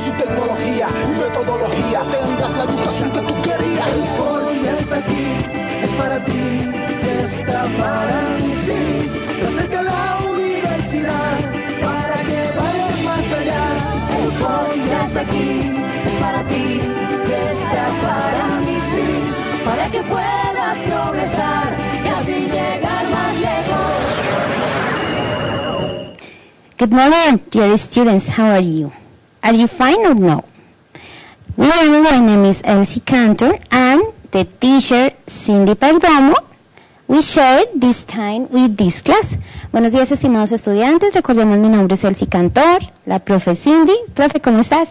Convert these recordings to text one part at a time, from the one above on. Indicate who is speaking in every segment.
Speaker 1: con su tecnología y metodología tendrás la educación que tú querías. El foro ya está aquí, es para ti, está para mí, sí. Te acerca a la universidad para que vayas más allá. El foro ya está aquí, es para ti, está para mí, sí. Para que puedas progresar y así llegar más lejos.
Speaker 2: Good morning, dear students. How are you? Are you fine or no? Well, my name is Elsy Cantor and the teacher Cindy Perdomo. We share this time with this class. Buenos días, estimados estudiantes. Recordemos, mi nombre es Elsy Cantor, la profe Cindy. Profe, ¿cómo estás?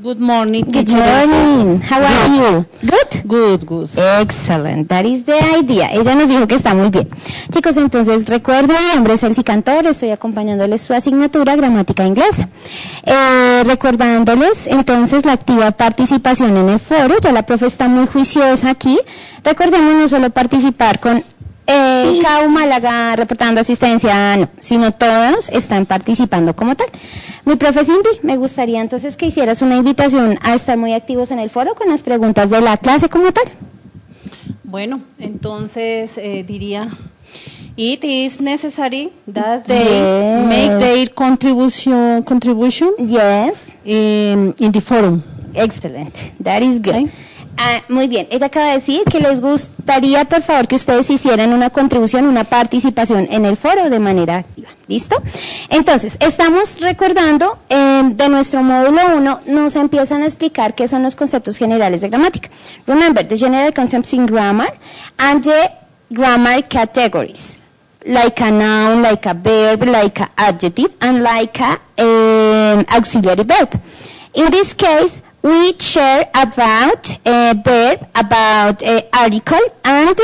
Speaker 3: Good morning,
Speaker 2: Good
Speaker 3: teacher.
Speaker 2: morning. How are you? Good?
Speaker 3: Good, good.
Speaker 2: Excellent. That is the idea. Ella nos dijo que está muy bien. Chicos, entonces recuerden, mi nombre es Elsy Cantor, estoy acompañándoles su asignatura Gramática Inglesa. Recordándoles entonces la activa participación en el foro. Ya la profe está muy juiciosa aquí. Recordemos no solo participar con Cau Málaga reportando asistencia, no, sino todos están participando como tal. Mi profe Cindy, me gustaría entonces que hicieras una invitación a estar muy activos en el foro con las preguntas de la clase como tal.
Speaker 3: Bueno, entonces diría, it is necessary that they make their contribution
Speaker 2: Yes.
Speaker 3: in the forum.
Speaker 2: Excellent. That is good.
Speaker 3: Okay.
Speaker 2: Muy bien, ella acaba de decir que les gustaría, por favor, que ustedes hicieran una contribución, una participación en el foro de manera activa. ¿Listo? Entonces, estamos recordando de nuestro módulo 1, nos empiezan a explicar qué son los conceptos generales de gramática. Remember, the general concepts in grammar and the grammar categories, like a noun, like a verb, like an adjective, and like a auxiliary verb. In this case, we share about verb, about article, and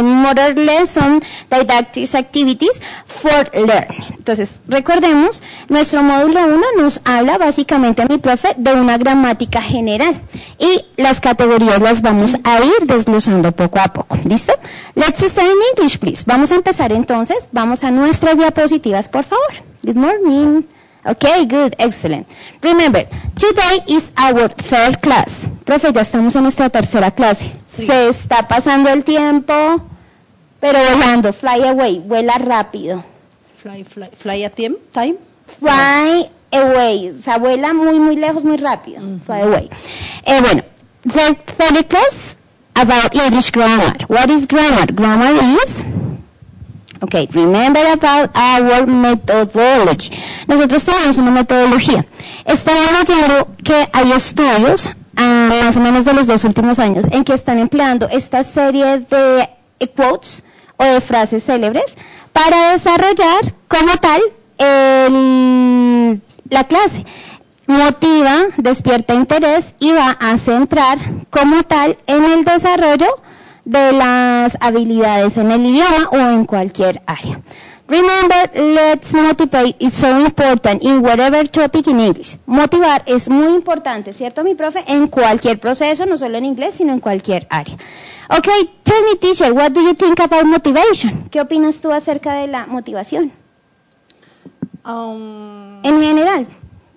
Speaker 2: more or less some didactic activities for learning. Entonces, recordemos, nuestro módulo 1 nos habla básicamente, mi profe, de una gramática general. Y las categorías las vamos a ir desglosando poco a poco. ¿Listo? Let's start in English, please. Vamos a empezar entonces. Vamos a nuestras diapositivas, por favor. Good morning. Okay, good, excellent. Remember, today is our third class. Profe, ya estamos en nuestra tercera clase.
Speaker 3: Sí.
Speaker 2: Se está pasando el tiempo, pero volando, fly away, vuela rápido.
Speaker 3: Fly a time?
Speaker 2: Fly away, o sea, vuela muy, muy lejos, muy rápido. Fly away. Bueno, the third class about English grammar. What is grammar? Grammar is... Okay, remember about our methodology. Nosotros tenemos una metodología. Estamos viendo que hay estudios, más o menos de los 2 últimos años, en que están empleando esta serie de quotes o de frases célebres para desarrollar como tal la clase. Motiva, despierta interés y va a centrar como tal en el desarrollo de las habilidades en el idioma o en cualquier área. Remember, let's motivate is so important in whatever topic in English. Motivar es muy importante, ¿cierto, mi profe? En cualquier proceso, no solo en inglés, sino en cualquier área. Okay, tell me, teacher, what do you think about motivation? ¿Qué opinas tú acerca de la motivación? En general,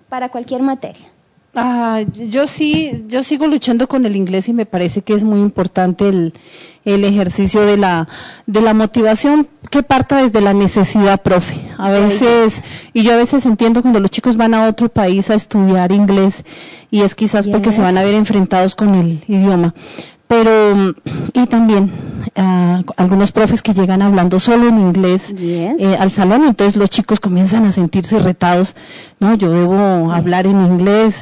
Speaker 2: para cualquier materia.
Speaker 3: Yo sigo luchando con el inglés y me parece que es muy importante el ejercicio de la motivación que parta desde la necesidad, profe. Yo a veces entiendo cuando los chicos van a otro país a estudiar inglés y es quizás porque se van a ver enfrentados con el idioma. Pero, y también algunos profes que llegan hablando solo en inglés al salón, entonces los chicos comienzan a sentirse retados, ¿no? Yo debo hablar en inglés,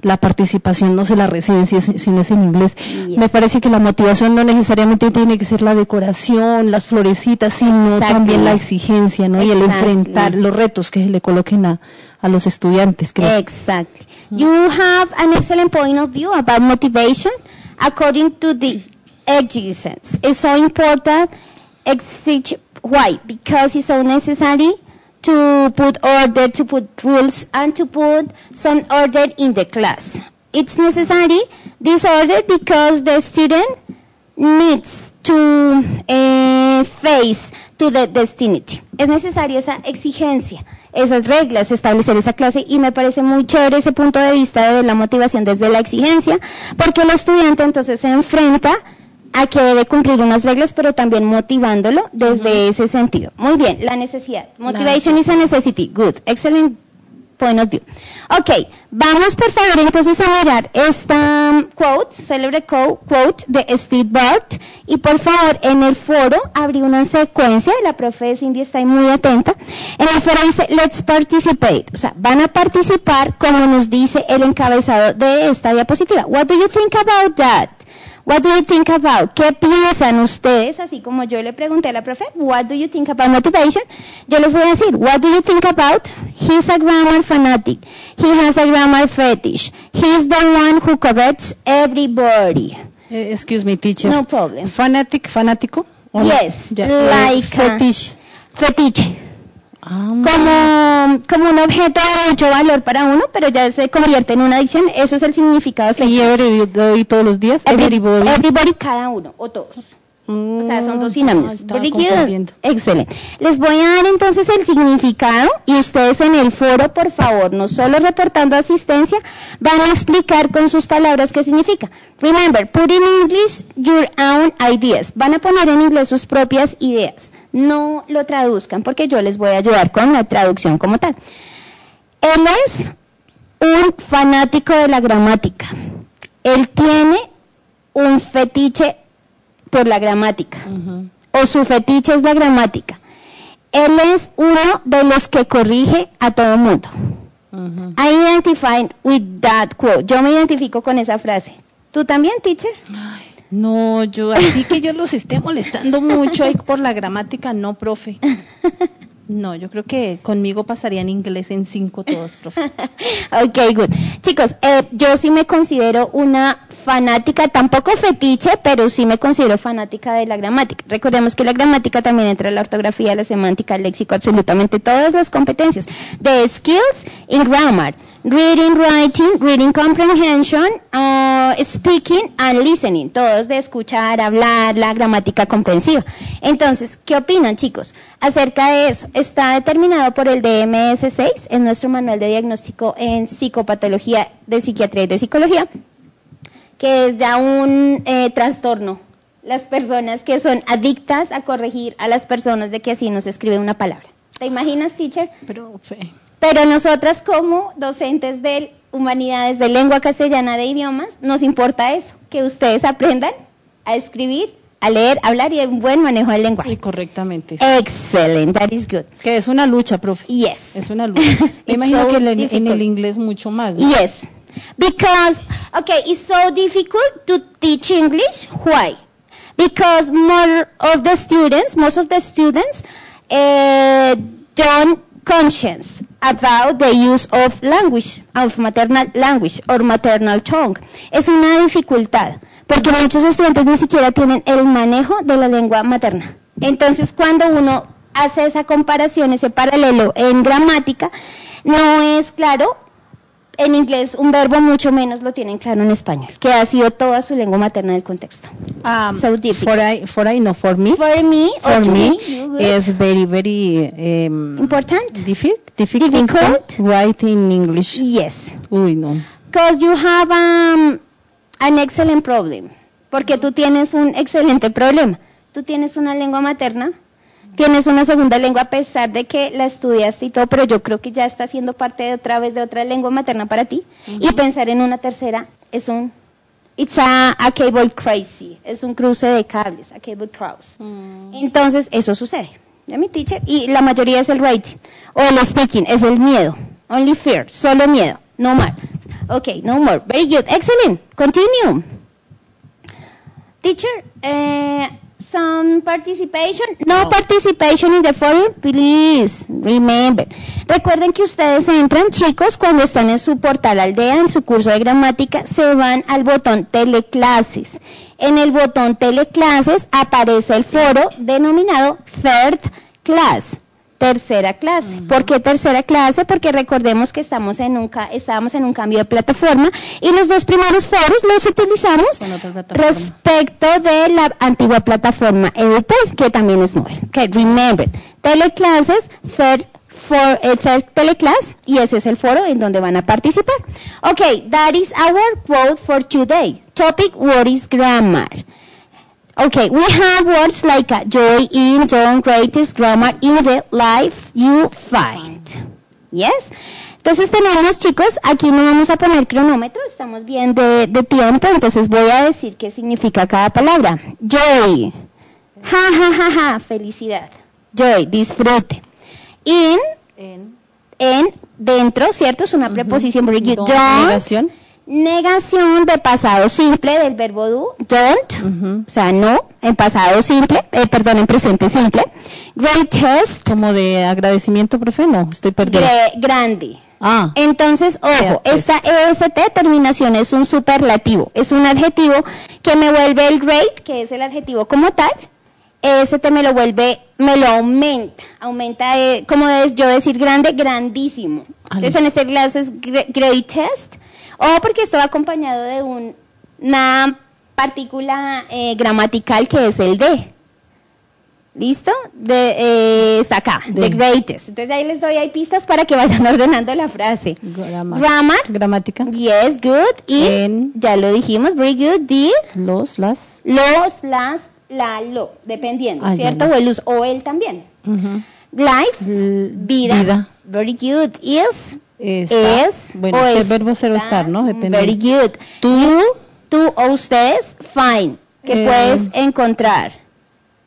Speaker 3: la participación no se la reciben si no es en inglés. Me parece que la motivación no necesariamente tiene que ser la decoración, las florecitas, sino también la exigencia, ¿no? Y el enfrentar los retos que se le coloquen a los estudiantes, creo.
Speaker 2: Exactly. You have an excellent point of view about motivation. According to the exegesis, it's so important. Why? Because it's so necessary to put order, to put rules, and to put some order in the class. It's necessary, this order, because the student needs to face to the destinity. Es necesaria esa exigencia, esas reglas, establecer esa clase, y me parece muy chévere ese punto de vista de la motivación desde la exigencia, porque el estudiante entonces se enfrenta a que debe cumplir unas reglas, pero también motivándolo desde ese sentido. Muy bien, la necesidad. Motivation is a necessity. Good. Excellent point of view. Ok, vamos por favor entonces a mirar esta quote, célebre quote de Steve Bart, y por favor en el foro abrí una secuencia, la profe Cindy está muy atenta, en el foro dice let's participate, o sea, van a participar como nos dice el encabezado de esta diapositiva. What do you think about that? What do you think about? ¿Qué piensan ustedes? Así como yo le pregunté a la profe, what do you think about motivation? Yo les voy a decir, what do you think about? He's a grammar fanatic. He has a grammar fetish. He's the one who corrects everybody.
Speaker 3: Excuse me, teacher.
Speaker 2: No problem.
Speaker 3: Fanático?
Speaker 2: Yes,
Speaker 3: Yeah.
Speaker 2: like
Speaker 3: Fetish.
Speaker 2: Fetiche. Como un objeto de mucho valor para uno, pero ya se convierte en una adicción. Eso es el significado de fetiche.
Speaker 3: ¿Y everybody todos los días?
Speaker 2: Everybody, cada uno, o todos. O sea, son dos sinónimos. Excelente. Les voy a dar entonces el significado, y ustedes en el foro, por favor, no solo reportando asistencia, van a explicar con sus palabras qué significa. Remember, put in English your own ideas. Van a poner en inglés sus propias ideas. No lo traduzcan, porque yo les voy a ayudar con la traducción como tal. Él es un fanático de la gramática. Él tiene un fetiche por la gramática, o su fetiche es la gramática. Él es uno de los que corrige a todo mundo. I identify with that quote. Yo me identifico con esa frase. ¿Tú también, teacher?
Speaker 3: Ay, no, yo así que yo los esté molestando mucho ahí por la gramática, no, profe. No, yo creo que conmigo pasarían inglés en 5 todos, profe.
Speaker 2: Ok, good. Chicos, yo sí me considero una fanática, tampoco fetiche, pero sí me considero fanática de la gramática. Recordemos que la gramática también entra en la ortografía, la semántica, el léxico, absolutamente todas las competencias. The skills in grammar, reading, writing, reading comprehension, speaking and listening, todos de escuchar, hablar, la gramática comprensiva. Entonces, ¿qué opinan, chicos, acerca de eso? Está determinado por el DMS-6 en nuestro manual de diagnóstico en psicopatología de psiquiatría y de psicología, que es ya un trastorno. Las personas que son adictas a corregir a las personas de que así no se escribe una palabra. ¿Te imaginas, teacher? Pero nosotras como docentes de humanidades, de lengua castellana, de idiomas, nos importa eso, que ustedes aprendan a escribir, a leer, a hablar y un buen manejo del lenguaje.
Speaker 3: Y correctamente. Sí.
Speaker 2: Excellent, that is good.
Speaker 3: Que es una lucha, profe.
Speaker 2: Yes.
Speaker 3: Es una lucha. Me imagino que en el inglés mucho más, ¿no?
Speaker 2: Yes. Because, okay, it's so difficult to teach English. Why? Because most of the students don't conscious about the use of language, of maternal language or maternal tongue. Es una dificultad, porque muchos estudiantes ni siquiera tienen el manejo de la lengua materna. Entonces, cuando uno hace esa comparación, ese paralelo en gramática, no es claro. En inglés un verbo mucho menos lo tienen claro en español, que ha sido toda su lengua materna del contexto.
Speaker 3: So difficult. For me is very
Speaker 2: important.
Speaker 3: Difficult writing English.
Speaker 2: Yes.
Speaker 3: Uy, no.
Speaker 2: Because you have an excellent problem. Porque tú tienes un excelente problema. Tú tienes una lengua materna. Tienes una segunda lengua a pesar de que la estudiaste y todo, pero yo creo que ya está siendo parte de otra vez de otra lengua materna para ti. Y pensar en una tercera es it's a cable crazy, es un cruce de cables, a cable cross. Entonces, eso sucede. ¿Ya mi teacher? Y la mayoría es el writing, o el speaking, es el miedo. Only fear, solo miedo, no more. Okay, no more. Very good, excellent. Continue. Teacher, some participation, no participation in the forum, please, remember. Recuerden que ustedes entran, chicos, cuando están en su portal Aldea, en su curso de gramática, se van al botón Teleclases. En el botón Teleclases aparece el foro denominado Third Class. tercera clase. ¿Por qué tercera clase? Porque recordemos que estábamos en un cambio de plataforma y los dos primeros foros los utilizamos respecto de la antigua plataforma Editel, que también es nueva. Okay, remember, Teleclases, third Teleclass, y ese es el foro en donde van a participar. Okay, that is our quote for today. Topic, what is grammar? Okay, we have words like joy, in, John, greatest, grammar, in the life you find. Yes? Entonces tenemos, chicos, aquí no vamos a poner cronómetro, estamos bien de tiempo, entonces voy a decir qué significa cada palabra. Joy, felicidad. Joy, disfrute. En, dentro, ¿cierto? Es una preposición. Don't, negación de pasado simple del verbo do, don't, o sea, no, en pasado simple, en presente simple. Greatest,
Speaker 3: como de agradecimiento, profe, no, estoy perdida.
Speaker 2: Grande. Entonces, ojo, esta EST terminación es un superlativo, es un adjetivo que me vuelve el great, que es el adjetivo como tal. EST me lo aumenta, como es yo decir grande, grandísimo. Entonces, en este caso es greatest. O porque esto va acompañado de una partícula gramatical que es el de. ¿Listo? Está acá, the greatest. Entonces ahí les doy pistas para que vayan ordenando la frase. Grammar.
Speaker 3: Gramática.
Speaker 2: Yes, good. Y ya lo dijimos, very good.
Speaker 3: Los, las,
Speaker 2: la, lo, dependiendo, ¿cierto? O el uso, o él también. Life, vida. Very good. Is.
Speaker 3: Bueno,
Speaker 2: o
Speaker 3: el verbo ser o estar, ¿no? Depende.
Speaker 2: Very good. Tú o ustedes, find, que puedes encontrar.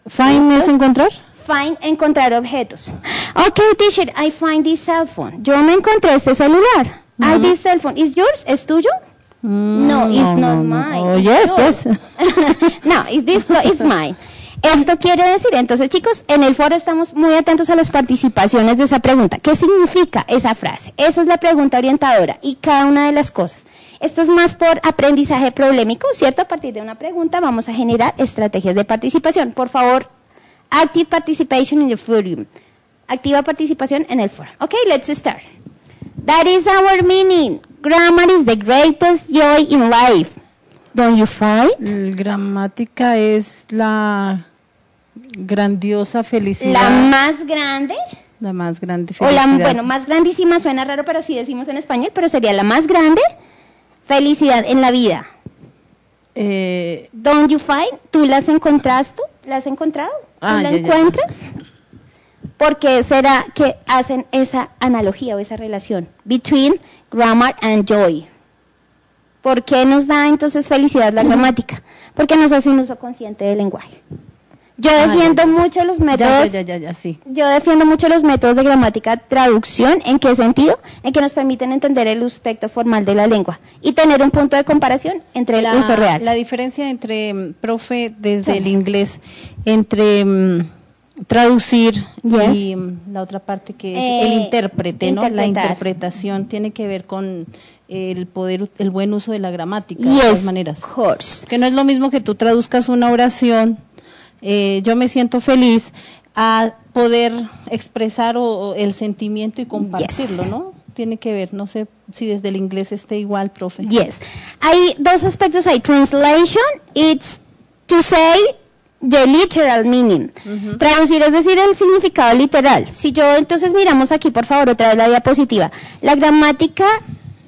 Speaker 3: Find es encontrar.
Speaker 2: Find, encontrar objetos. Okay, teacher, I find this cell phone. Yo me encontré este celular. This cell phone is yours? ¿Es tuyo? No, it's not mine.
Speaker 3: Oh, yes.
Speaker 2: No, it's mine. Esto quiere decir, entonces chicos, en el foro estamos muy atentos a las participaciones de esa pregunta. ¿Qué significa esa frase? Esa es la pregunta orientadora y cada una de las cosas. Esto es más por aprendizaje problemático, ¿cierto? A partir de una pregunta vamos a generar estrategias de participación. Por favor, active participation in the forum. Activa participación en el foro. Okay, let's start. That is our meaning. Grammar is the greatest joy in life. Don't you find?
Speaker 3: Gramática es la grandiosa felicidad.
Speaker 2: La más grande.
Speaker 3: La más grande felicidad.
Speaker 2: Bueno, más grandísima suena raro, pero sí decimos en español, pero sería la más grande felicidad en la vida. Don't you find? ¿Tú las encontraste? ¿La has encontrado? ¿Tú la encuentras? ¿Por qué será que hacen esa analogía o esa relación between grammar and joy? ¿Por qué nos da entonces felicidad la gramática? Porque nos hace un uso consciente del lenguaje. Yo defiendo mucho los métodos.
Speaker 3: Sí.
Speaker 2: Yo defiendo mucho los métodos de gramática traducción. ¿En qué sentido? En que nos permiten entender el aspecto formal de la lengua y tener un punto de comparación entre el uso real.
Speaker 3: La diferencia entre, profe, desde el inglés, entre traducir y la otra parte que es el intérprete, ¿no? La interpretación tiene que ver con el buen uso de la gramática, de todas maneras. Que no es lo mismo que tú traduzcas una oración, yo me siento feliz, a poder expresar el sentimiento y compartirlo, ¿no? Tiene que ver, no sé si desde el inglés esté igual, profe.
Speaker 2: Hay dos aspectos ahí. Translation, it's to say the literal meaning. Traducir es decir el significado literal. Si yo entonces miramos aquí por favor otra vez la diapositiva, la gramática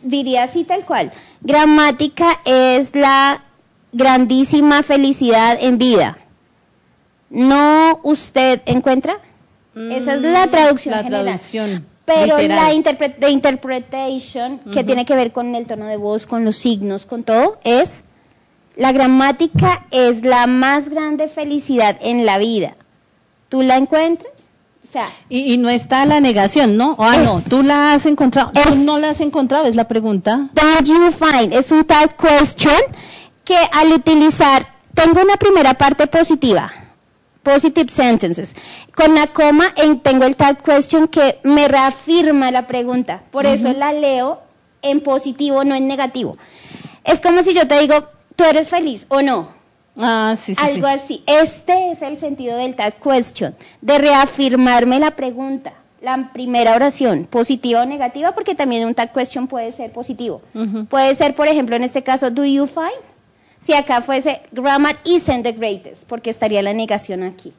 Speaker 2: diría así tal cual, gramática es la grandísima felicidad en vida. ¿No usted encuentra? Esa es la traducción general.
Speaker 3: Traducción
Speaker 2: pero
Speaker 3: literal.
Speaker 2: La interpretation, que tiene que ver con el tono de voz, con los signos, con todo, es la gramática es la más grande felicidad en la vida. ¿Tú la encuentras? O sea,
Speaker 3: y no está la negación, ¿no? No, tú la has encontrado. ¿Tú no la has encontrado? Es la pregunta.
Speaker 2: Don't you find? Es un tag question que al utilizar, tengo una primera parte positiva, positive sentences, con la coma tengo el tag question que me reafirma la pregunta. Por eso la leo en positivo, no en negativo. Es como si yo te digo, ¿tú eres feliz o no?
Speaker 3: Ah, sí, sí,
Speaker 2: Algo
Speaker 3: sí.
Speaker 2: así. Este es el sentido del tag question, de reafirmarme la pregunta. La primera oración, positiva o negativa, porque también un tag question puede ser positivo. Puede ser, por ejemplo, en este caso, do you find? Si acá fuese grammar isn't the greatest, porque estaría la negación aquí.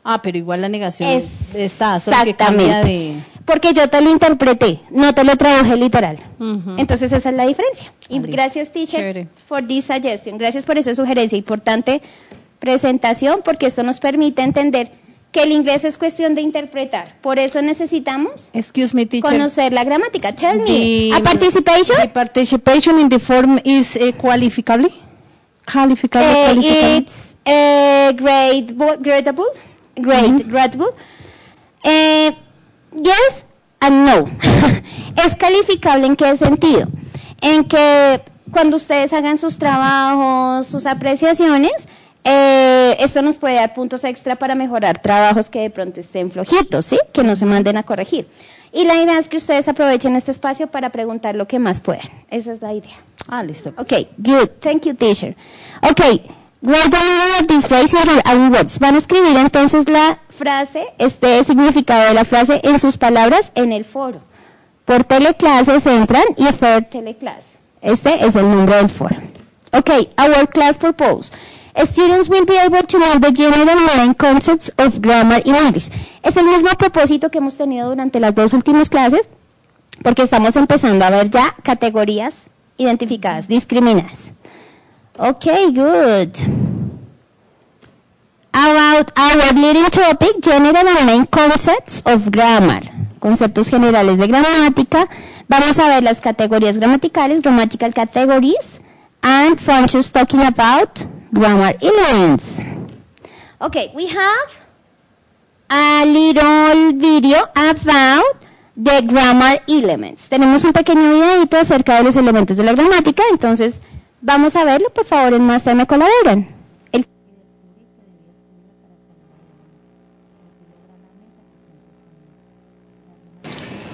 Speaker 3: Ah, pero igual la negación está, solo que
Speaker 2: Exactamente.
Speaker 3: cambia de...
Speaker 2: Porque yo te lo interpreté, no te lo traduje literal. Entonces esa es la diferencia. Y
Speaker 3: listo.
Speaker 2: gracias, teacher,
Speaker 3: Chévere.
Speaker 2: for this suggestion. Gracias por esa sugerencia. Importante presentación, porque esto nos permite entender que el inglés es cuestión de interpretar. Por eso necesitamos
Speaker 3: Excuse me, teacher.
Speaker 2: conocer la gramática. Tell me,
Speaker 3: The-
Speaker 2: a participation?
Speaker 3: The participation in the form is qualificable? Qualificable?
Speaker 2: It's gradable. Gradable. Yes and no. ¿Es calificable en qué sentido? En que cuando ustedes hagan sus trabajos, sus apreciaciones, esto nos puede dar puntos extra para mejorar trabajos que de pronto estén flojitos, ¿sí? Que no se manden a corregir. Y la idea es que ustedes aprovechen este espacio para preguntar lo que más puedan. Esa es la idea.
Speaker 3: Ah, listo.
Speaker 2: Okay, good. Thank you, teacher. Okay, write down these phrases and words. Van a escribir entonces la frase, este significado de la frase en sus palabras en el foro. Por Teleclases entran y for Teleclass. Este es el nombre del foro. Okay, our class purpose. Students will be able to know the general main concepts of grammar in English. Es el mismo propósito que hemos tenido durante las dos últimas clases, porque estamos empezando a ver ya categorías identificadas, discriminadas. Okay, good. About our leading topic, general and main concepts of grammar. Conceptos generales de gramática. Vamos a ver las categorías gramaticales, grammatical categories, and functions talking about grammar elements. Okay, we have a little video about the grammar elements. Tenemos un pequeño videito acerca de los elementos de la gramática, entonces vamos a verlo, por favor, en Master me colaboran.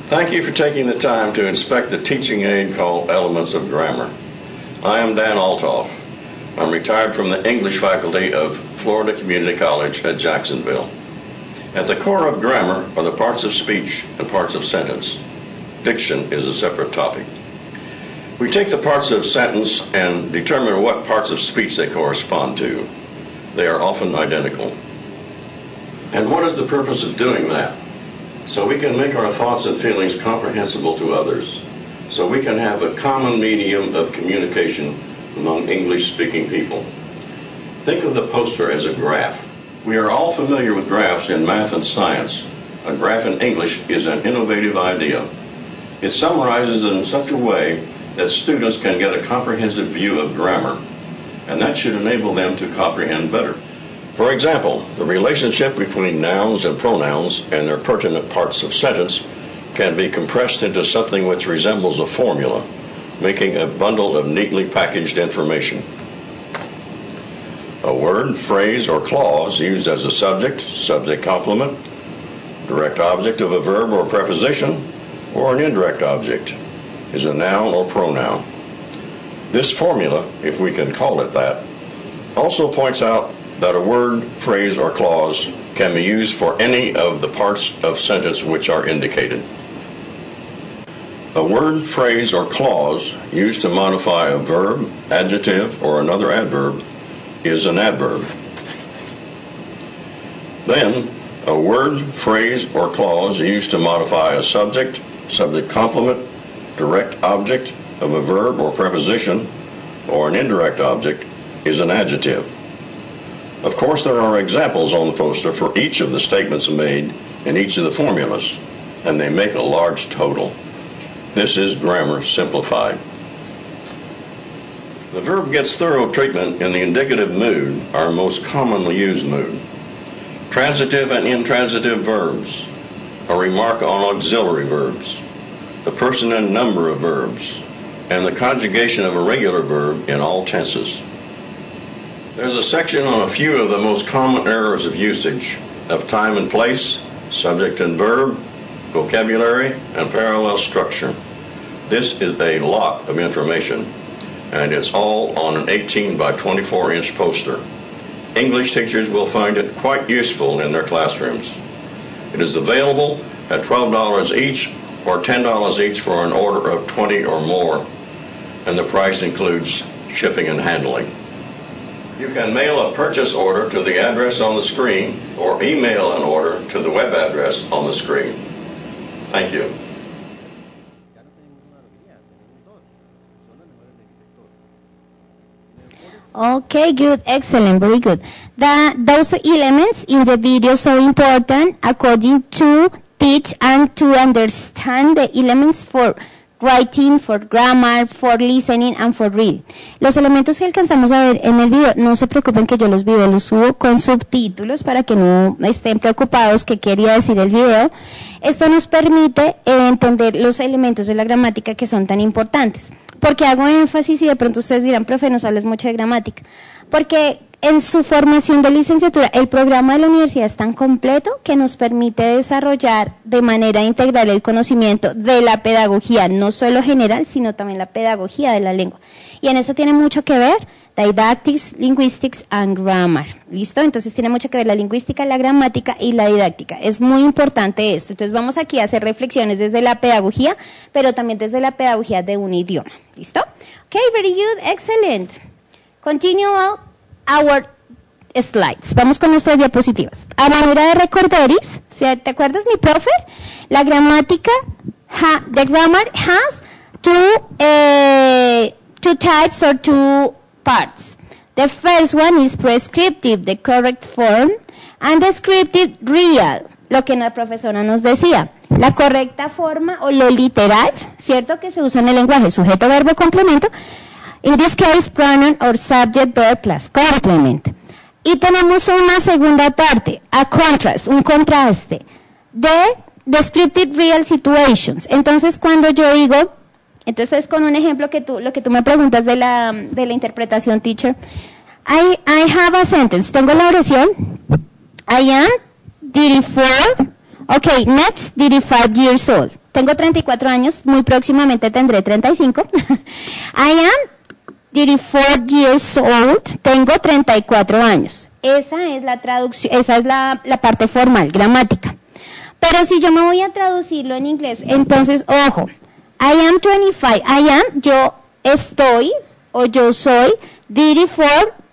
Speaker 4: Thank you for taking the time to inspect the teaching aid called Elements of Grammar. I am Dan Altoff. I'm retired from the English faculty of Florida Community College at Jacksonville. At the core of grammar are the parts of speech and parts of sentence. Diction is a separate topic. We take the parts of sentence and determine what parts of speech they correspond to. They are often identical. And what is the purpose of doing that? So we can make our thoughts and feelings comprehensible to others. So we can have a common medium of communication among English-speaking people. Think of the poster as a graph. We are all familiar with graphs in math and science. A graph in English is an innovative idea. It summarizes in such a way that students can get a comprehensive view of grammar, and that should enable them to comprehend better. For example, the relationship between nouns and pronouns and their pertinent parts of sentence can be compressed into something which resembles a formula, making a bundle of neatly packaged information. A word, phrase, or clause used as a subject, subject complement, direct object of a verb or preposition, or an indirect object is a noun or pronoun. This formula, if we can call it that, also points out that a word, phrase, or clause can be used for any of the parts of sentence which are indicated. A word, phrase, or clause used to modify a verb, adjective, or another adverb is an adverb. Then, a word, phrase, or clause used to modify a subject, subject complement, direct object of a verb or preposition, or an indirect object is an adjective. Of course, there are examples on the poster for each of the statements made in each of the formulas, and they make a large total. This is grammar simplified. The verb gets thorough treatment in the indicative mood, our most commonly used mood. Transitive and intransitive verbs, a remark on auxiliary verbs, the person and number of verbs, and the conjugation of a regular verb in all tenses. There's a section on a few of the most common errors of usage of time and place, subject and verb, vocabulary, and parallel structure. This is a lot of information, and it's all on an 18 by 24-inch poster. English teachers will find it quite useful in their classrooms. It is available at $12 each or $10 each for an order of 20 or more, and the price includes shipping and handling. You can mail a purchase order to the address on the screen or email an order to the web address on the screen. Thank you.
Speaker 2: Okay, good, excellent, very good. Those elements in the video are so important according to teach and to understand the elements for writing, for grammar, for listening and for reading. Los elementos que alcanzamos a ver en el video, no se preocupen que yo los videos los subo con subtítulos para que no estén preocupados qué quería decir el video. Esto nos permite entender los elementos de la gramática que son tan importantes. Porque hago énfasis y de pronto ustedes dirán, profe, nos hables mucho de gramática. Porque en su formación de licenciatura, el programa de la universidad es tan completo que nos permite desarrollar de manera integral el conocimiento de la pedagogía, no solo general, sino también la pedagogía de la lengua. Y en eso tiene mucho que ver didactics, linguistics and grammar. ¿Listo? Entonces tiene mucho que ver la lingüística, la gramática y la didáctica. Es muy importante esto. Entonces vamos aquí a hacer reflexiones desde la pedagogía, pero también desde la pedagogía de un idioma. ¿Listo? Okay, very good, excellent. Continue our slides. Vamos con nuestras diapositivas. A manera de recorderis, ¿te acuerdas, mi profe? La gramática, the grammar has two types or two parts. The first one is prescriptive, the correct form, and descriptive, real, lo que la profesora nos decía. La correcta forma o lo literal, ¿cierto? Que se usa en el lenguaje, sujeto, verbo, complemento. In this case, pronoun or subject, verb plus complement. Y tenemos una segunda parte, a contrast, un contraste, de descriptive real situations. Entonces, cuando yo digo, entonces con un ejemplo lo que tú me preguntas de la interpretación, teacher, I have a sentence, tengo la oración, I am 34, okay, next, 35 years old. Tengo 34 años, muy próximamente tendré 35. I am 34 years old, tengo 34 años. Esa es la traducción, esa es la parte formal, gramática. Pero si yo me voy a traducirlo en inglés, entonces, ojo, I am 25, I am, yo estoy, o yo soy,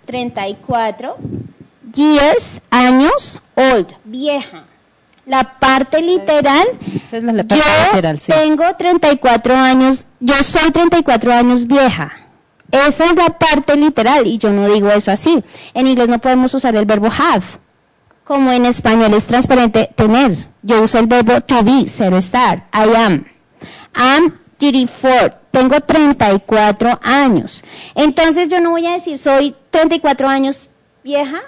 Speaker 2: 34 years, años, old, vieja. La parte literal,
Speaker 3: esa es la parte literal, sí.
Speaker 2: Tengo 34 años, yo soy 34 años vieja. Esa es la parte literal y yo no digo eso así. En inglés no podemos usar el verbo have. Como en español es transparente tener. Yo uso el verbo to be, zero estar. I am. I'm 34. Tengo 34 años. Entonces yo no voy a decir soy 34 años vieja,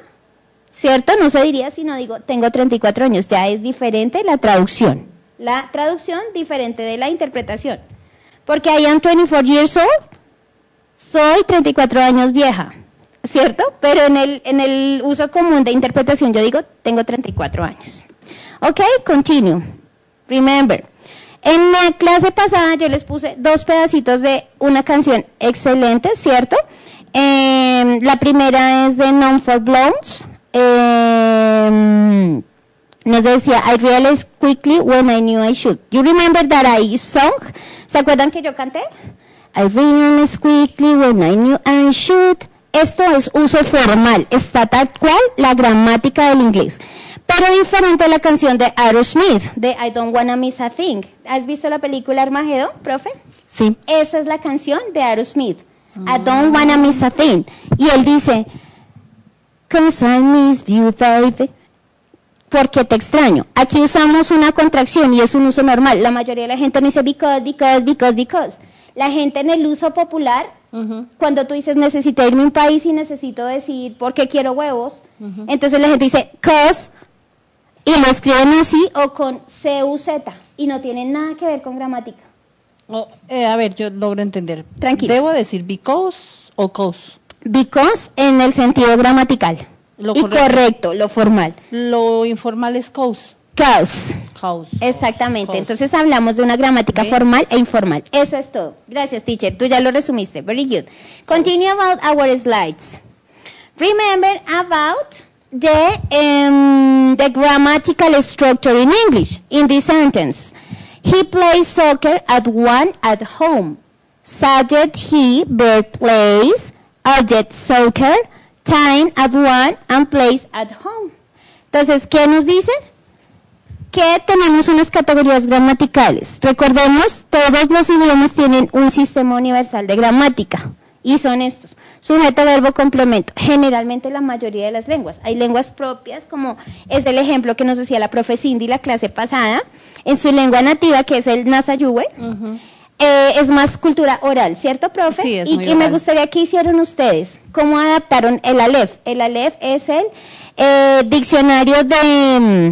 Speaker 2: ¿cierto? No se diría si no digo tengo 34 años. Ya es diferente la traducción. La traducción diferente de la interpretación. Porque I am 24 years old. Soy 34 años vieja, ¿cierto? Pero en el uso común de interpretación yo digo, tengo 34 años. Ok, continue. Remember. En la clase pasada yo les puse 2 pedacitos de una canción excelente, ¿cierto? La primera es de Known for Blondes. Nos decía, I realized quickly when I knew I should. You remember that I sung? ¿Se acuerdan que yo canté? I realized quickly when I knew I should. Esto es uso formal, está tal cual la gramática del inglés. Pero diferente a la canción de Aerosmith, de I Don't Wanna Miss a Thing. ¿Has visto la película Armageddon, profe?
Speaker 3: Sí.
Speaker 2: Esa es la canción de Aerosmith, I Don't Wanna Miss a Thing. Y él dice, 'Cause I miss you, baby. Porque te extraño. Aquí usamos una contracción y es un uso normal. La mayoría de la gente no dice because. La gente en el uso popular, cuando tú dices necesito irme a un país y necesito decir porque quiero huevos, entonces la gente dice 'cause y lo escriben así o con CUZ y no tiene nada que ver con gramática.
Speaker 3: A ver, yo logro entender.
Speaker 2: Tranquilo.
Speaker 3: ¿Debo decir because o cause?
Speaker 2: Because en el sentido gramatical. Y correcto, lo formal.
Speaker 3: Lo informal es cause.
Speaker 2: Cause.
Speaker 3: House.
Speaker 2: Exactamente.
Speaker 3: Cause.
Speaker 2: Entonces hablamos de una gramática
Speaker 3: Okay.
Speaker 2: formal e informal. Eso es todo. Gracias, teacher. Tú ya lo resumiste. Very good. Continue about our slides. Remember about the grammatical structure in English in this sentence. He plays soccer at 1 at home. Subject he, verb plays, object soccer, time at 1 and plays at home. Entonces, ¿qué nos dice? Que tenemos unas categorías gramaticales. Recordemos, todos los idiomas tienen un sistema universal de gramática y son estos: sujeto, verbo, complemento. Generalmente la mayoría de las lenguas. Hay lenguas propias, como es el ejemplo que nos decía la profe Cindy la clase pasada, en su lengua nativa, que es el Nasayuwe. Es más cultura oral, ¿cierto, profe?
Speaker 3: Sí, es
Speaker 2: y
Speaker 3: muy
Speaker 2: me
Speaker 3: oral.
Speaker 2: gustaría que hicieron ustedes, cómo adaptaron el Aleph. El Aleph es el diccionario de...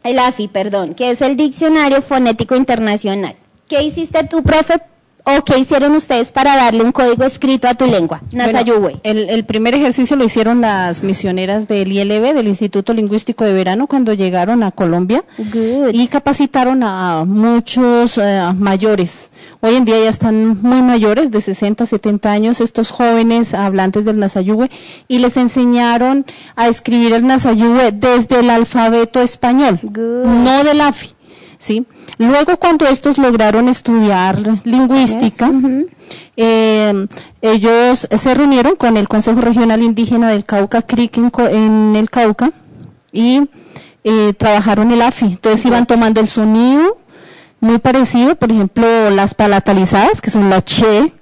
Speaker 3: El AFI.
Speaker 2: perdón, que es el Diccionario Fonético Internacional. ¿Qué hiciste tú, profe, o qué hicieron ustedes para darle un código escrito a tu lengua, Nasayuwe?
Speaker 3: Bueno, el primer ejercicio lo hicieron las misioneras del ILB, del Instituto Lingüístico de Verano, cuando llegaron a Colombia.
Speaker 2: Good.
Speaker 3: Y capacitaron a muchos mayores. Hoy en día ya están muy mayores, de 60, 70 años, estos jóvenes hablantes del Nasayuwe, y les enseñaron a escribir el Nasayuwe desde el alfabeto español,
Speaker 2: Good.
Speaker 3: no del AFI. ¿Sí? Luego, cuando estos lograron estudiar lingüística,
Speaker 2: Ujú.
Speaker 3: ellos se reunieron con el Consejo Regional Indígena del Cauca, CRIC, en el Cauca, y trabajaron el AFI. Entonces iban tomando el sonido muy parecido, por ejemplo, las palatalizadas, que son la che.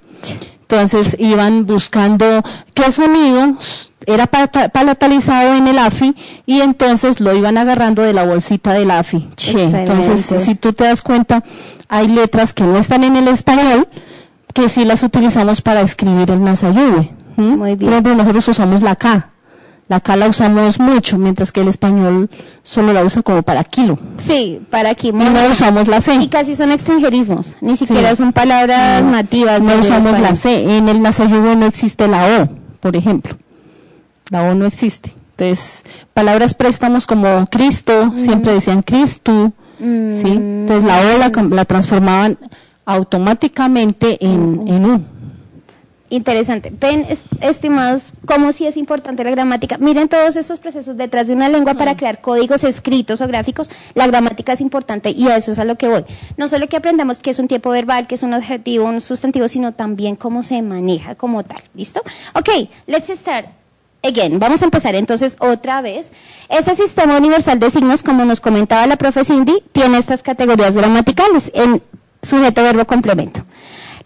Speaker 3: Entonces iban buscando qué sonido era palatalizado en el AFI, y entonces lo iban agarrando de la bolsita del AFI. Che.
Speaker 2: Excelente.
Speaker 3: Entonces, si tú te das cuenta, hay letras que no están en el español, que sí las utilizamos para escribir el Nasayuwe.
Speaker 2: Muy bien.
Speaker 3: Por ejemplo, nosotros usamos la K. La K la usamos mucho, mientras que el español solo la usa como para kilo.
Speaker 2: Sí, para aquí.
Speaker 3: Y no usamos la C.
Speaker 2: Y casi son extranjerismos, ni siquiera
Speaker 3: Sí.
Speaker 2: son palabras
Speaker 3: No,
Speaker 2: nativas.
Speaker 3: No
Speaker 2: del
Speaker 3: usamos
Speaker 2: español.
Speaker 3: la C. En el Nasayuwe no existe la O, por ejemplo. La O no existe. Entonces, palabras préstamos como Cristo, siempre decían Cristo, ¿sí? Entonces la O la transformaban automáticamente en U.
Speaker 2: Interesante. Ven, estimados, cómo sí es importante la gramática. Miren todos estos procesos detrás de una lengua para crear códigos escritos o gráficos. La gramática es importante y a eso es a lo que voy. No solo que aprendamos qué es un tiempo verbal, qué es un adjetivo, un sustantivo, sino también cómo se maneja como tal. ¿Listo? Ok, let's start again. Vamos a empezar entonces otra vez. Ese sistema universal de signos, como nos comentaba la profe Cindy, tiene estas categorías gramaticales en sujeto, verbo, complemento.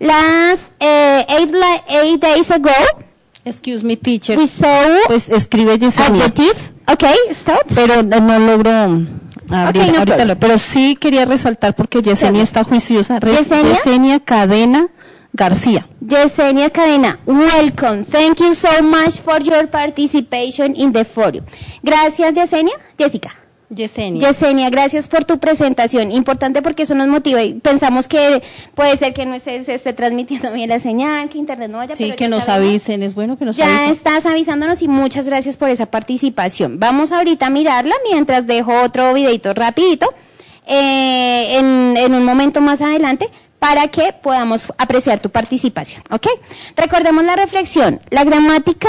Speaker 2: Last 8 days ago,
Speaker 3: Excuse me, teacher.
Speaker 2: we saw
Speaker 3: Pues escribe Yesenia.
Speaker 2: adjective. Okay, stop.
Speaker 3: Pero no logro abrir.
Speaker 2: no
Speaker 3: ahorita
Speaker 2: problem.
Speaker 3: pero sí quería resaltar, porque Yesenia está juiciosa.
Speaker 2: ¿Yesenia?
Speaker 3: Yesenia Cadena García.
Speaker 2: Yesenia Cadena, welcome. Thank you so much for your participation in the forum. Gracias, Yesenia. Jessica. Yesenia, gracias por tu presentación. Importante porque eso nos motiva y pensamos que puede ser que no se esté transmitiendo bien la señal, que internet no vaya.
Speaker 3: Sí,
Speaker 2: pero
Speaker 3: que
Speaker 2: ya
Speaker 3: nos
Speaker 2: sabemos.
Speaker 3: avisen, es bueno que nos
Speaker 2: Ya
Speaker 3: avisen.
Speaker 2: estás avisándonos y muchas gracias por esa participación. Vamos ahorita a mirarla mientras dejo otro videito rapidito en un momento más adelante para que podamos apreciar tu participación, ¿ok? Recordemos la reflexión. La gramática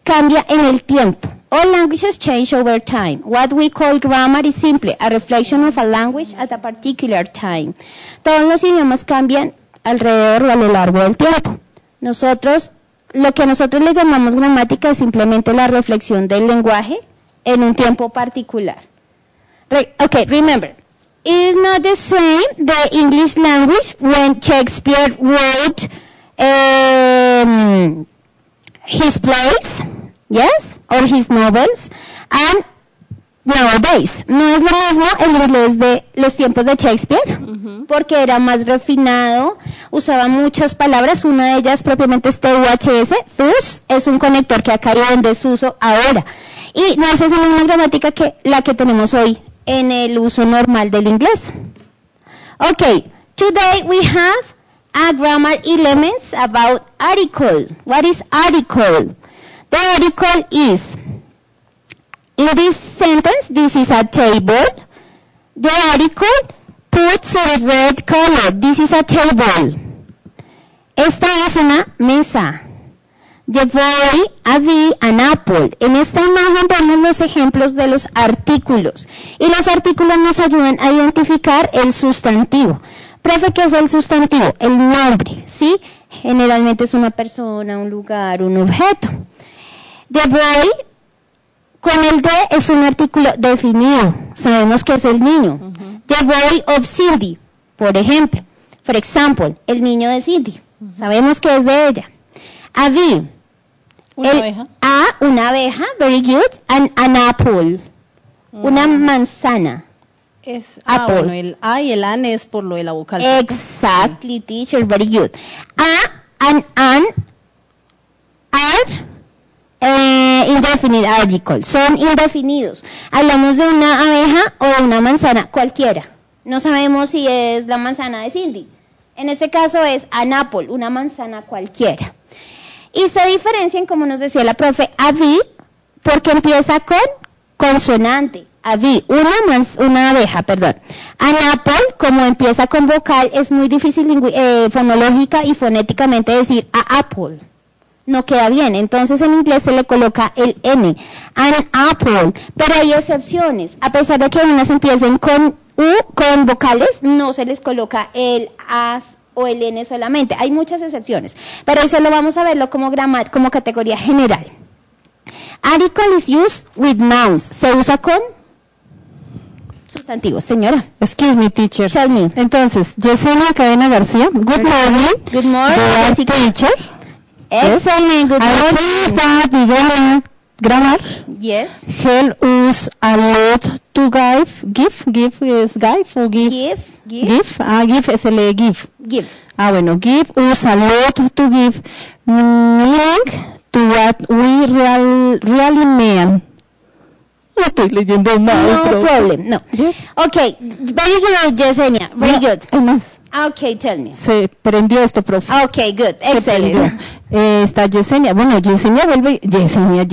Speaker 2: cambia en el tiempo. All languages change over time. What we call grammar is simply a reflection of a language at a particular time. Todos los idiomas cambian alrededor o a lo largo del tiempo. Lo que nosotros le llamamos gramática es simplemente la reflexión del lenguaje en un tiempo particular. Okay, remember, it is not the same the English language when Shakespeare wrote his plays, yes, or his novels, and nowadays. No es lo mismo el inglés de los tiempos de Shakespeare, porque era más refinado, usaba muchas palabras, una de ellas propiamente es TUHS, thus, es un conector que ha caído en desuso ahora. Y no es esa misma gramática que la que tenemos hoy en el uso normal del inglés. Okay, today we have a grammar elements about article. What is article? The article is In this sentence, this is a table. The article puts a red color. This is a table. Esta es una mesa. The boy, a bee, an apple. En esta imagen vemos los ejemplos de los artículos. Y los artículos nos ayudan a identificar el sustantivo. Profe, ¿qué es el sustantivo? El nombre, ¿sí? Generalmente es una persona, un lugar, un objeto. The boy, con el de, es un artículo definido. Sabemos que es el niño. The boy of Cindy, por ejemplo. For example, el niño de Cindy. Sabemos que es de ella. A bee.
Speaker 3: Una abeja.
Speaker 2: A, una abeja, very good. An apple. Una manzana.
Speaker 3: Es
Speaker 2: Apple.
Speaker 3: bueno, el A y el an es por lo de la vocal.
Speaker 2: Exactly, teacher, very good. An are indefinite article, son indefinidos. Hablamos de una abeja o de una manzana, cualquiera. No sabemos si es la manzana de Cindy. En este caso es an apple, una manzana cualquiera. Y se diferencian, como nos decía la profe, a bee, porque empieza con consonante. A bee, una abeja, perdón. An apple, como empieza con vocal, es muy difícil fonológica y fonéticamente decir a apple. No queda bien, entonces en inglés se le coloca el N. An apple, pero hay excepciones. A pesar de que unas empiecen con U, con vocales, no se les coloca el as o el N solamente. Hay muchas excepciones, pero eso lo vamos a verlo como categoría general. Article is used with nouns. Se usa con sustantivos, señora.
Speaker 3: Excuse me, teacher.
Speaker 2: Tell me.
Speaker 3: Entonces, Yesenia Cadena García. Good morning.
Speaker 2: Good morning.
Speaker 3: Good teacher.
Speaker 2: Excellent. Good
Speaker 3: I
Speaker 2: morning.
Speaker 3: think that the grammar
Speaker 2: Yes.
Speaker 3: help us a lot to give is give or give. Give es el give.
Speaker 2: Give.
Speaker 3: Bueno, give us a lot to give meaning to what we really mean. No estoy leyendo mal.
Speaker 2: No problem. No.
Speaker 3: Yes.
Speaker 2: Okay. Very good, Yesenia. Very
Speaker 3: No,
Speaker 2: good.
Speaker 3: es más,
Speaker 2: Okay, tell me.
Speaker 3: se prendió esto, profe.
Speaker 2: Okay, good.
Speaker 3: Se
Speaker 2: Excellent.
Speaker 3: prendió. Está Yesenia. Bueno, Yesenia vuelve. Yesenia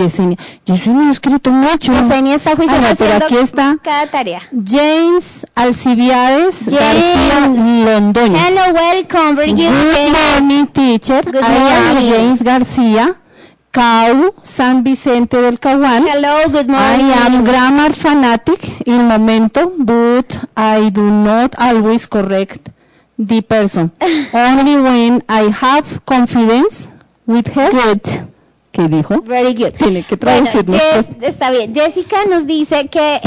Speaker 3: no ha escrito mucho.
Speaker 2: Yesenia está juiciosa
Speaker 3: Pero
Speaker 2: haciendo
Speaker 3: aquí está
Speaker 2: cada tarea.
Speaker 3: James Alcibiades García
Speaker 2: James.
Speaker 3: Londoño.
Speaker 2: Hello, welcome. Very good.
Speaker 3: Good morning, teacher.
Speaker 2: Good
Speaker 3: I am
Speaker 2: morning.
Speaker 3: James García, CAU, San Vicente del Caguán.
Speaker 2: Hello, good
Speaker 3: I
Speaker 2: morning.
Speaker 3: am grammar fanatic in momento, but I do not always correct the person. Only when I have confidence with her.
Speaker 2: Good.
Speaker 3: ¿Qué dijo?
Speaker 2: Very good.
Speaker 3: Tiene que
Speaker 2: Bueno,
Speaker 3: traducirnos.
Speaker 2: está bien. Jessica nos dice que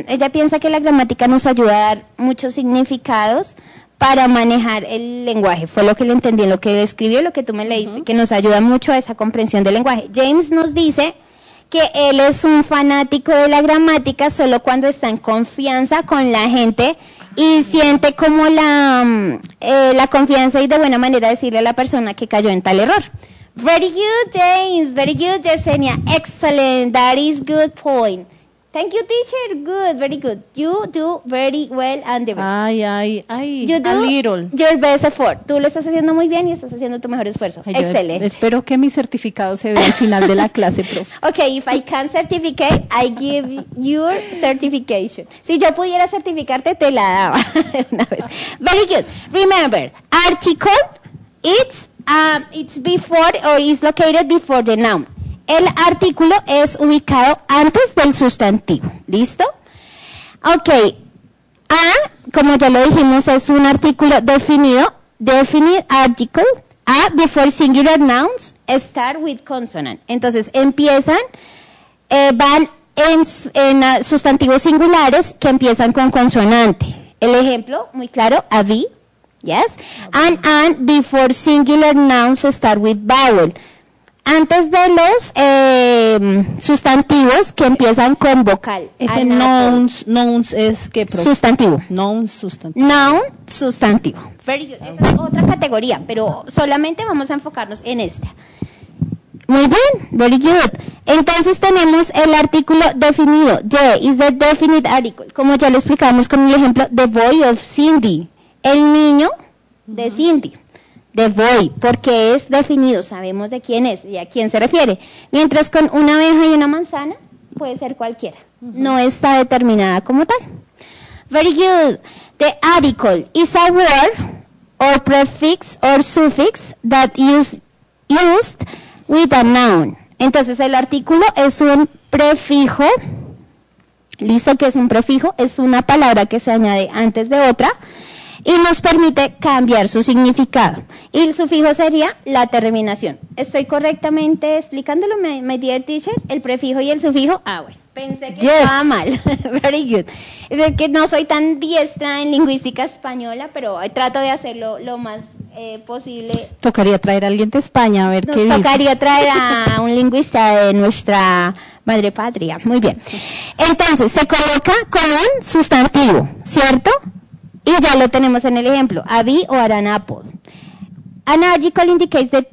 Speaker 2: ella piensa que la gramática nos ayuda a dar muchos significados para manejar el lenguaje. Fue lo que le entendí en lo que escribió, lo que tú me leíste, que nos ayuda mucho a esa comprensión del lenguaje. James nos dice que él es un fanático de la gramática solo cuando está en confianza con la gente y siente como la confianza y de buena manera decirle a la persona que cayó en tal error. Very good, James. Very good, Yesenia. Excellent. That is good point. Thank you, teacher. Good, very good. You do very well and the best.
Speaker 3: Ay,
Speaker 2: You
Speaker 3: a
Speaker 2: do
Speaker 3: little.
Speaker 2: your best effort. Tú lo estás haciendo muy bien y estás haciendo tu mejor esfuerzo.
Speaker 3: Ay, yo
Speaker 2: Excelente.
Speaker 3: Espero que mi certificado se vea al final de la clase, profe.
Speaker 2: Okay, if I can certificate, I give your certification. Si yo pudiera certificarte, te la daba una vez. Very good. Remember, article, it's before or is located before the noun. El artículo es ubicado antes del sustantivo. ¿Listo? Ok. Como ya lo dijimos, es un artículo definido. Definite article. Before singular nouns start with consonant. Entonces, van en sustantivos singulares que empiezan con consonante. El ejemplo, muy claro, a bee. Yes. And before singular nouns start with vowel. Antes de los sustantivos que empiezan con vocal.
Speaker 3: Ese nouns es que
Speaker 2: sustantivo.
Speaker 3: Noun sustantivo.
Speaker 2: Noun sustantivo. Very good. Esa es otra categoría, pero solamente vamos a enfocarnos en esta. Muy bien, very good. Entonces tenemos el artículo definido. The is the definite article. Como ya lo explicamos con el ejemplo, the boy of Cindy. El niño de Cindy. The boy, porque es definido, sabemos de quién es y a quién se refiere. Mientras con una abeja y una manzana, puede ser cualquiera. No está determinada como tal. Very good. The article is a word or prefix or suffix that used with a noun. Entonces el artículo es un prefijo. Listo, que es un prefijo, es una palabra que se añade antes de otra y nos permite cambiar su significado. Y el sufijo sería la terminación. ¿Estoy correctamente explicándolo, my dear teacher? El prefijo y el sufijo. Ah, bueno, pensé que estaba mal. Very good. Es que no soy tan diestra en lingüística española, pero trato de hacerlo lo más posible.
Speaker 3: Tocaría traer a alguien de España a ver qué dice.
Speaker 2: Tocaría traer a un lingüista de nuestra madre patria. Muy bien. Entonces, se coloca con un sustantivo, ¿cierto? Y ya lo tenemos en el ejemplo, a bee or an apple. An article indicates the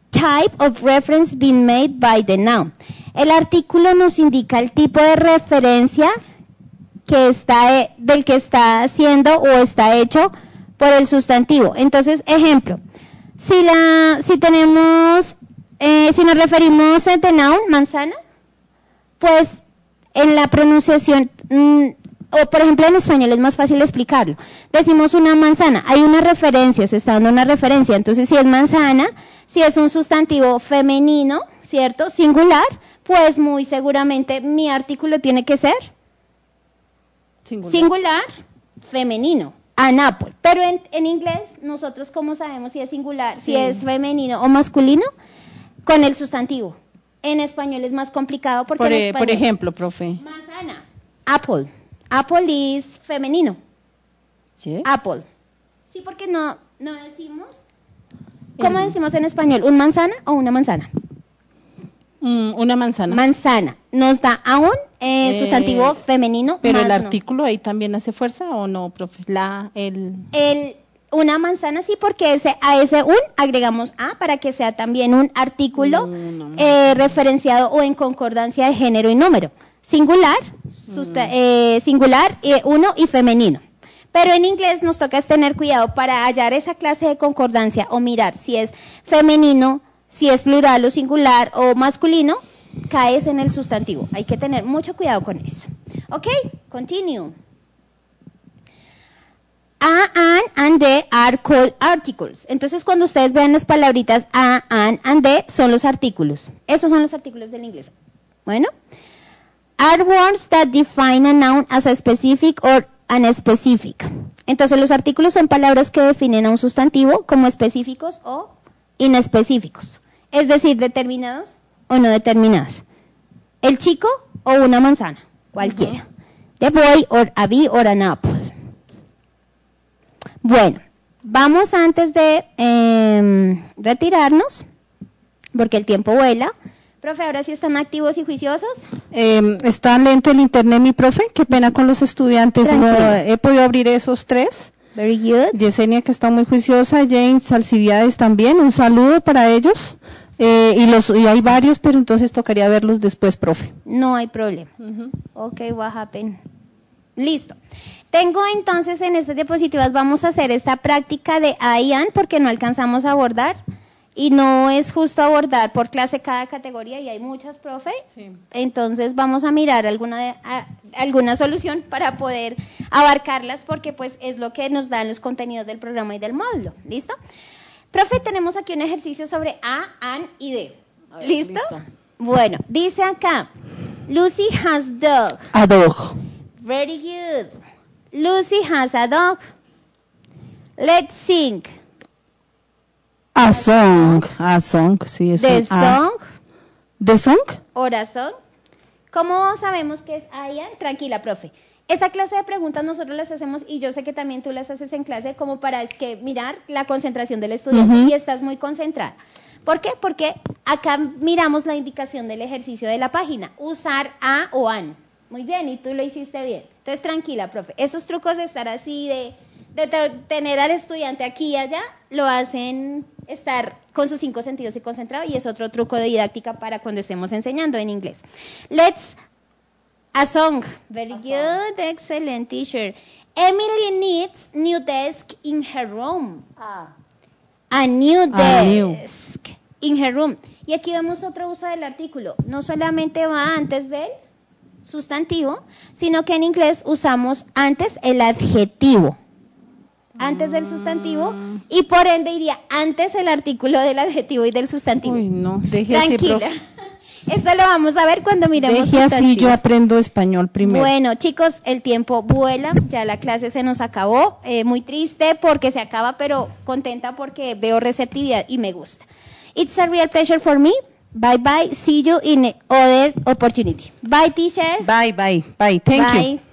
Speaker 2: type of reference being made by the noun. El artículo nos indica el tipo de referencia que está, del que está haciendo o está hecho por el sustantivo. Entonces, ejemplo, si nos referimos a the noun, manzana, pues en la pronunciación, o por ejemplo en español es más fácil explicarlo. Decimos una manzana, hay una referencia, se está dando una referencia. Entonces, si es manzana, si es un sustantivo femenino, ¿cierto? Singular, pues muy seguramente mi artículo tiene que ser singular femenino. An apple. Pero en inglés, nosotros ¿cómo sabemos si es singular, si es femenino o masculino? Con el sustantivo. En español es más complicado porque
Speaker 3: por ejemplo, profe.
Speaker 2: Manzana, apple. Apple es femenino.
Speaker 3: ¿Sí?
Speaker 2: Apple. Sí, porque no decimos. ¿Cómo decimos en español? ¿Un manzana o una manzana?
Speaker 3: Una manzana.
Speaker 2: Manzana. Nos da aún sustantivo femenino.
Speaker 3: Pero el artículo ahí también hace fuerza o no, profe.
Speaker 2: Una manzana sí, porque a ese un agregamos a para que sea también un artículo referenciado o en concordancia de género y número. Singular, uno y femenino. Pero en inglés nos toca tener cuidado para hallar esa clase de concordancia o mirar si es femenino, si es plural o singular o masculino, caes en el sustantivo. Hay que tener mucho cuidado con eso. Ok, continue. A, an, and the are called articles. Entonces, cuando ustedes vean las palabritas a, an, and the, son los artículos. Esos son los artículos del inglés. Bueno. Are words that define a noun as a specific or unspecific. Entonces, los artículos son palabras que definen a un sustantivo como específicos o inespecíficos. Es decir, determinados o no determinados. El chico o una manzana, cualquiera. The boy or a bee or an apple. Bueno, vamos antes de retirarnos, porque el tiempo vuela. Profe, ¿ahora sí están activos y juiciosos?
Speaker 3: Está lento el internet, mi profe. Qué pena con los estudiantes. No he podido abrir esos 3.
Speaker 2: Very good.
Speaker 3: Yesenia, que está muy juiciosa. James, Alcibiades también. Un saludo para ellos. Y hay varios, pero entonces tocaría verlos después, profe.
Speaker 2: No hay problema. Ok, what happened? Listo. Tengo entonces en estas diapositivas, vamos a hacer esta práctica de a y an porque no alcanzamos a abordar. Y no es justo abordar por clase cada categoría y hay muchas, profe. Sí. Entonces vamos a mirar alguna solución para poder abarcarlas porque pues es lo que nos dan los contenidos del programa y del módulo. ¿Listo? Profe, tenemos aquí un ejercicio sobre a, an y de. ¿Listo? Bueno, dice acá, Lucy has dog.
Speaker 3: A dog.
Speaker 2: Very good. Lucy has a dog. Let's sing.
Speaker 3: A song, sí, es
Speaker 2: The song.
Speaker 3: The song.
Speaker 2: Or a song. ¿Cómo sabemos que es I am? Tranquila, profe. Esa clase de preguntas nosotros las hacemos y yo sé que también tú las haces en clase como para mirar la concentración del estudiante y estás muy concentrada. ¿Por qué? Porque acá miramos la indicación del ejercicio de la página. Usar a o an. Muy bien, y tú lo hiciste bien. Entonces, tranquila, profe. Esos trucos de estar así, de tener al estudiante aquí y allá, lo hacen estar con sus 5 sentidos y concentrado, y es otro truco de didáctica para cuando estemos enseñando en inglés. A song. Very good, excellent teacher. Emily needs new desk in her room. A new desk in her room. Y aquí vemos otro uso del artículo. No solamente va antes del sustantivo, sino que en inglés usamos antes el adjetivo. Antes del sustantivo, y por ende iría antes el artículo del adjetivo y del sustantivo.
Speaker 3: Uy, no, deje
Speaker 2: Tranquila.
Speaker 3: así, profe.
Speaker 2: Esto lo vamos a ver cuando miremos
Speaker 3: Deje así,
Speaker 2: sustantivos.
Speaker 3: yo aprendo español primero.
Speaker 2: Bueno, chicos, el tiempo vuela, ya la clase se nos acabó. Muy triste porque se acaba, pero contenta porque veo receptividad y me gusta. It's a real pleasure for me. Bye bye. See you in other opportunity. Bye, teacher.
Speaker 3: Bye, bye, bye. Thank you.
Speaker 2: Bye.